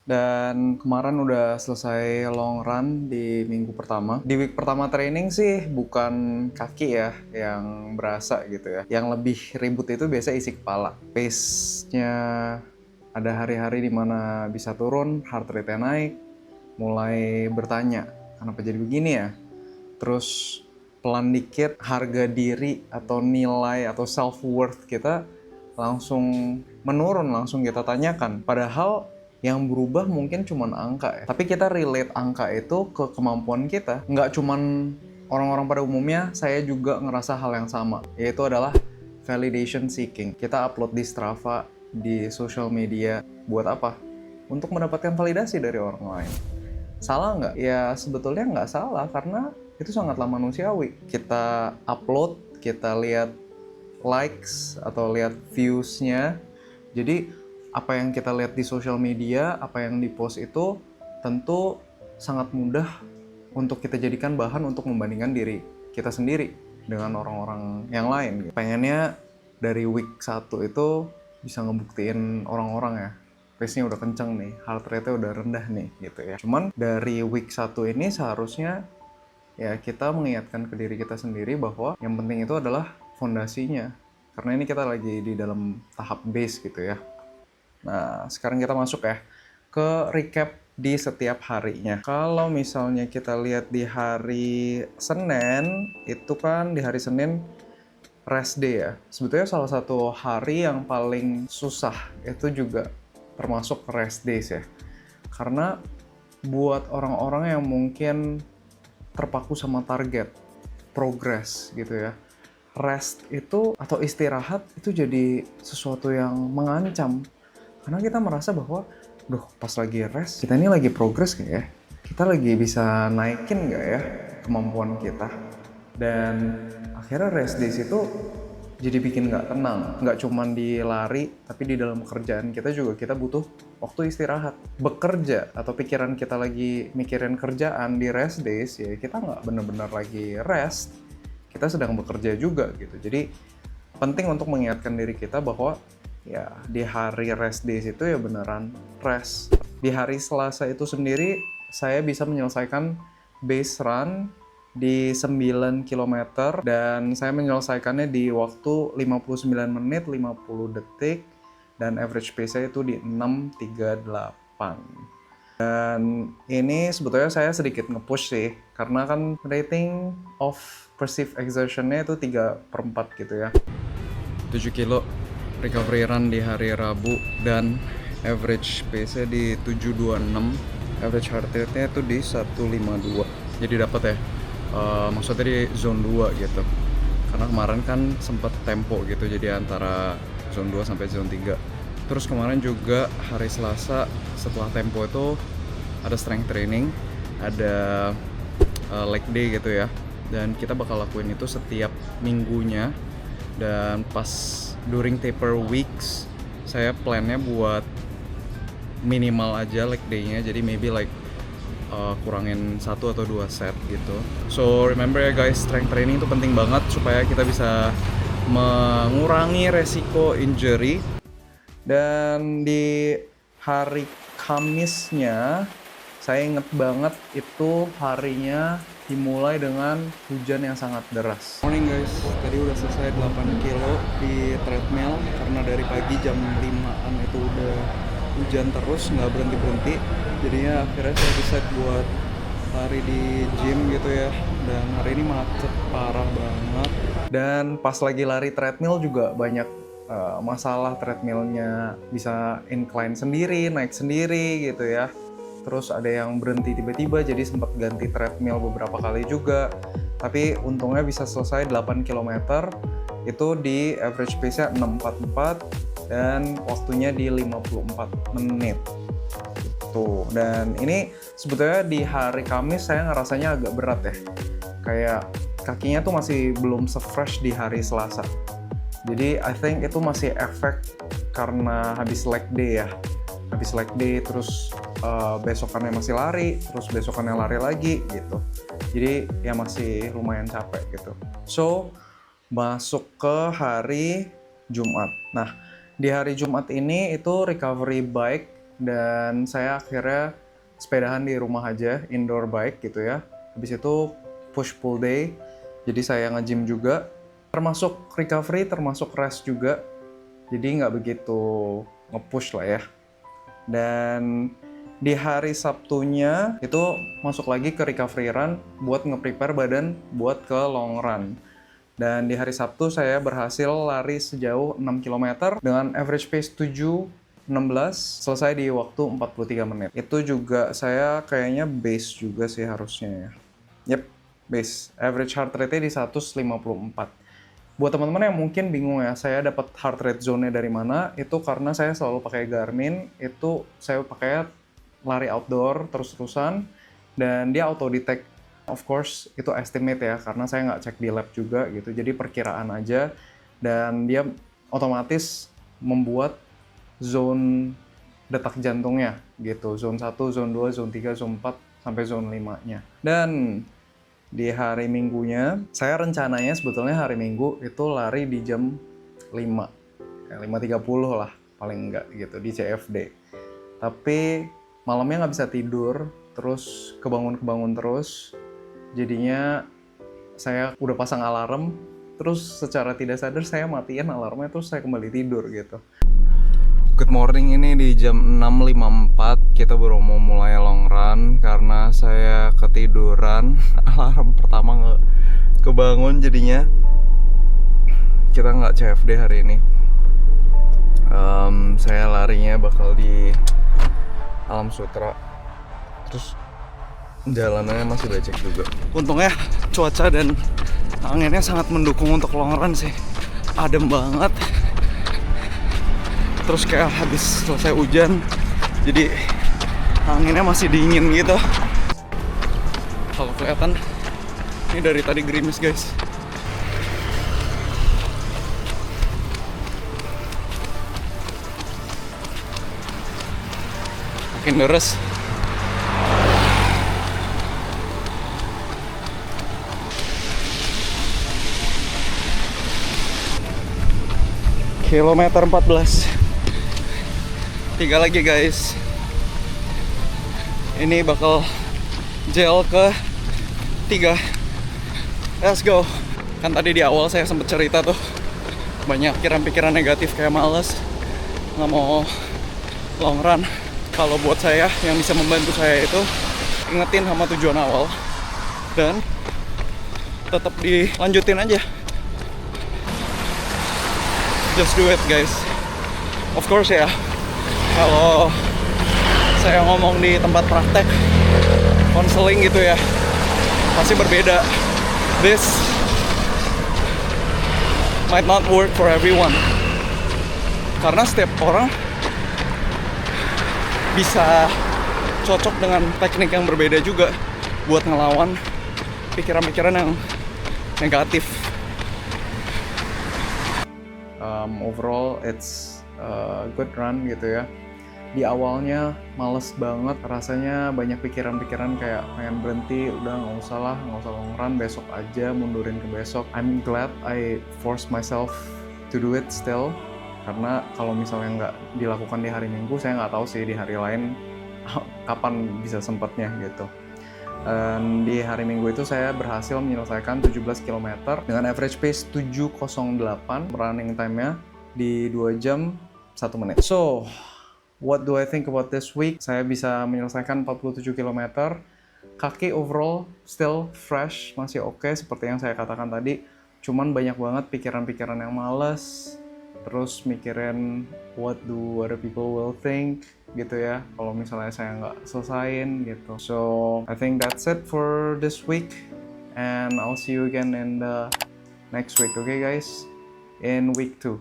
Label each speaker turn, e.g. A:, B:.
A: Dan kemarin udah selesai long run di minggu pertama. Di week pertama training sih bukan kaki ya yang berasa gitu ya. Yang lebih ribut itu biasa isi kepala. Pace-nya ada hari-hari dimana bisa turun, heart rate-nya naik, mulai bertanya, kenapa jadi begini ya? Terus pelan dikit, harga diri atau nilai atau self-worth kita langsung menurun, langsung kita tanyakan. Padahal yang berubah mungkin cuman angka ya. Tapi kita relate angka itu ke kemampuan kita. Nggak cuman orang-orang pada umumnya, saya juga ngerasa hal yang sama. Yaitu adalah validation seeking. Kita upload di Strava, di social media. Buat apa? Untuk mendapatkan validasi dari orang lain. Salah nggak? Ya sebetulnya nggak salah karena itu sangatlah manusiawi. Kita upload, kita lihat likes atau lihat views-nya. Jadi apa yang kita lihat di social media, apa yang di-post itu tentu sangat mudah untuk kita jadikan bahan untuk membandingkan diri kita sendiri dengan orang-orang yang lain. Pengennya dari week 1 itu bisa ngebuktiin orang-orang ya, pace-nya udah kenceng nih, heart rate-nya udah rendah nih gitu ya. Cuman dari week 1 ini seharusnya ya kita mengingatkan ke diri kita sendiri bahwa yang penting itu adalah fondasinya. Karena ini kita lagi di dalam tahap base gitu ya. Nah, sekarang kita masuk ya ke recap di setiap harinya. Kalau misalnya kita lihat di hari Senin, itu kan di hari Senin rest day ya. Sebetulnya salah satu hari yang paling susah itu juga termasuk rest days ya. Karena buat orang-orang yang mungkin terpaku sama target, progress gitu ya. Rest itu atau istirahat itu jadi sesuatu yang mengancam. Karena kita merasa bahwa, duh pas lagi rest, kita ini lagi progress nggak ya? Kita lagi bisa naikin nggak ya kemampuan kita? Dan akhirnya rest days itu jadi bikin nggak tenang. Nggak cuma di lari, tapi di dalam kerjaan kita juga kita butuh waktu istirahat. Bekerja atau pikiran kita lagi mikirin kerjaan di rest days, ya kita nggak benar-benar lagi rest. Kita sedang bekerja juga gitu. Jadi penting untuk mengingatkan diri kita bahwa ya di hari rest days itu ya beneran rest. Di hari Selasa itu sendiri saya bisa menyelesaikan base run di 9 km dan saya menyelesaikannya di waktu 59 menit 50 detik dan average pace-nya itu di 6.38. Dan ini sebetulnya saya sedikit nge-push sih karena kan rating of perceived exertion-nya itu 3/4 gitu ya. 7 kilo recovery run di hari Rabu dan average pace-nya di 7.26, average heart rate-nya itu di 152. Jadi dapat ya, maksudnya di zone 2 gitu. Karena kemarin kan sempat tempo gitu, jadi antara zone 2 sampai zone 3. Terus kemarin juga hari Selasa setelah tempo itu ada strength training, ada leg day gitu ya. Dan kita bakal lakuin itu setiap minggunya. Dan pas during taper weeks saya plannya buat minimal aja leg day-nya, jadi maybe like kurangin 1 atau 2 set gitu. So remember ya guys, strength training itu penting banget supaya kita bisa mengurangi resiko injury. Dan di hari Kamisnya saya inget banget itu harinya dimulai dengan hujan yang sangat deras. Morning guys, tadi udah selesai 8 kilo di treadmill karena dari pagi jam 5-an itu udah hujan terus, nggak berhenti-berhenti. Jadinya akhirnya saya decide buat lari di gym gitu ya. Dan hari ini macet parah banget. Dan pas lagi lari treadmill juga banyak masalah, treadmillnya bisa incline sendiri, naik sendiri gitu ya. Terus ada yang berhenti tiba-tiba, jadi sempat ganti treadmill beberapa kali juga. Tapi untungnya bisa selesai 8 km, itu di average pace-nya 6.44 dan waktunya di 54 menit. Gitu. Dan ini sebetulnya di hari Kamis saya ngerasanya agak berat ya. Kayak kakinya tuh masih belum se-fresh di hari Selasa. Jadi I think itu masih efek karena habis leg day ya. Habis leg day terus besokannya masih lari, terus besokannya lari lagi gitu. Jadi ya masih lumayan capek gitu. So masuk ke hari Jumat. Nah di hari Jumat ini itu recovery bike Dan saya akhirnya sepedahan di rumah aja, indoor bike gitu ya. Habis itu push pull day, jadi saya nge-gym juga. Termasuk recovery, termasuk rest juga. Jadi nggak begitu nge-push lah ya. Dan di hari Sabtunya itu masuk lagi ke recovery run buat nge-prepare badan buat ke long run. Dan di hari Sabtu saya berhasil lari sejauh 6 km dengan average pace 7:16, selesai di waktu 43 menit. Itu juga saya kayaknya base juga sih harusnya ya. Yep, base. Average heart rate-nya di 154. Buat teman-teman yang mungkin bingung ya, saya dapat heart rate zone-nya dari mana, itu karena saya selalu pakai Garmin, itu saya pakai lari outdoor terus-terusan, dan dia auto-detect. Of course, itu estimate ya, karena saya nggak cek di lab juga gitu, jadi perkiraan aja, dan dia otomatis membuat zone detak jantungnya gitu, zone 1, zone 2, zone 3, zone 4, sampai zone 5-nya. Dan di hari Minggunya, saya rencananya sebetulnya hari Minggu itu lari di jam 5, 5:30 lah paling enggak gitu di CFD. Tapi malamnya nggak bisa tidur, terus kebangun terus. Jadinya saya udah pasang alarm, terus secara tidak sadar saya matiin alarmnya, terus saya kembali tidur gitu. Good morning, ini di jam 6.54 kita baru mau mulai long run karena saya ketiduran. Alarm pertama nggak kebangun, jadinya kita nggak CFD hari ini. Saya larinya bakal di Alam Sutra, terus jalanannya masih becek juga. Untungnya cuaca dan anginnya sangat mendukung untuk long run sih, adem banget. Terus kayak habis selesai hujan, jadi anginnya masih dingin gitu. Kalau kelihatan, ini dari tadi gerimis guys. Makin deres. Kilometer 14. 3 lagi guys. Ini bakal gel ke 3. Let's go. Kan tadi di awal saya sempet cerita tuh, banyak pikiran-pikiran negatif kayak males, nggak mau long run. Kalau buat saya, yang bisa membantu saya itu ingetin sama tujuan awal dan tetap dilanjutin aja. Just do it guys. Of course ya, kalau saya ngomong di tempat praktek konseling gitu ya, pasti berbeda. This might not work for everyone, karena setiap orang bisa cocok dengan teknik yang berbeda juga buat ngelawan pikiran-pikiran yang negatif. Overall it's a good run gitu ya. Di awalnya males banget, rasanya banyak pikiran-pikiran kayak pengen berhenti, udah nggak usah long run, besok aja, mundurin ke besok. I'm glad I forced myself to do it still, karena kalau misalnya nggak dilakukan di hari Minggu, saya nggak tahu sih di hari lain kapan bisa sempatnya gitu. Dan di hari Minggu itu saya berhasil menyelesaikan 17 km dengan average pace 7:08, running time-nya di 2 jam 1 menit. So, what do I think about this week? Saya bisa menyelesaikan 47 km. Kaki overall still fresh, masih oke seperti yang saya katakan tadi. Cuman banyak banget pikiran-pikiran yang males, terus mikirin what do other people will think gitu ya, kalau misalnya saya nggak selesain gitu. So I think that's it for this week, and I'll see you again in the next week. Okay guys, in week 2.